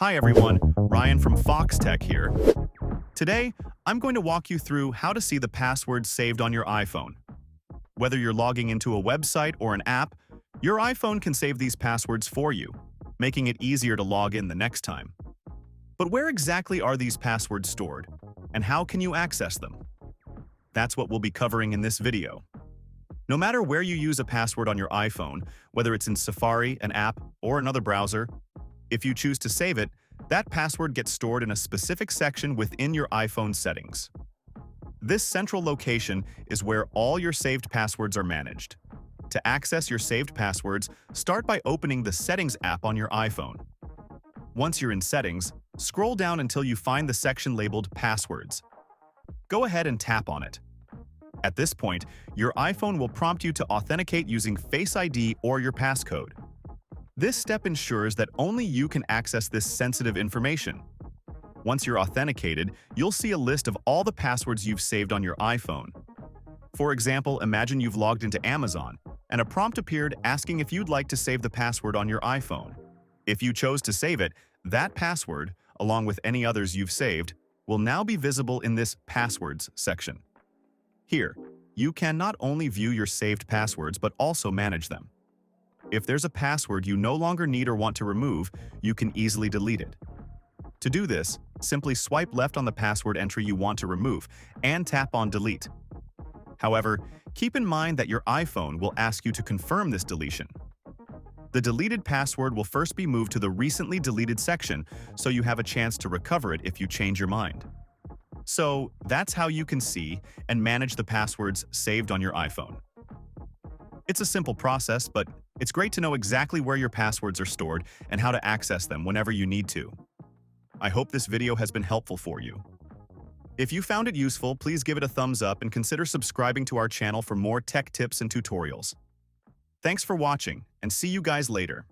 Hi everyone, Ryan from Foxtecc here. Today, I'm going to walk you through how to see the passwords saved on your iPhone. Whether you're logging into a website or an app, your iPhone can save these passwords for you, making it easier to log in the next time. But where exactly are these passwords stored, and how can you access them? That's what we'll be covering in this video. No matter where you use a password on your iPhone, whether it's in Safari, an app, or another browser, if you choose to save it, that password gets stored in a specific section within your iPhone settings. This central location is where all your saved passwords are managed. To access your saved passwords, start by opening the Settings app on your iPhone. Once you're in Settings, scroll down until you find the section labeled Passwords. Go ahead and tap on it. At this point, your iPhone will prompt you to authenticate using Face ID or your passcode. This step ensures that only you can access this sensitive information. Once you're authenticated, you'll see a list of all the passwords you've saved on your iPhone. For example, imagine you've logged into Amazon, and a prompt appeared asking if you'd like to save the password on your iPhone. If you chose to save it, that password, along with any others you've saved, will now be visible in this Passwords section. Here, you can not only view your saved passwords but also manage them. If there's a password you no longer need or want to remove, you can easily delete it. To do this, simply swipe left on the password entry you want to remove and tap on Delete. However, keep in mind that your iPhone will ask you to confirm this deletion. The deleted password will first be moved to the Recently Deleted section, so you have a chance to recover it if you change your mind. So, that's how you can see and manage the passwords saved on your iPhone. It's a simple process, but it's great to know exactly where your passwords are stored and how to access them whenever you need to. I hope this video has been helpful for you. If you found it useful, please give it a thumbs up and consider subscribing to our channel for more tech tips and tutorials. Thanks for watching, and see you guys later.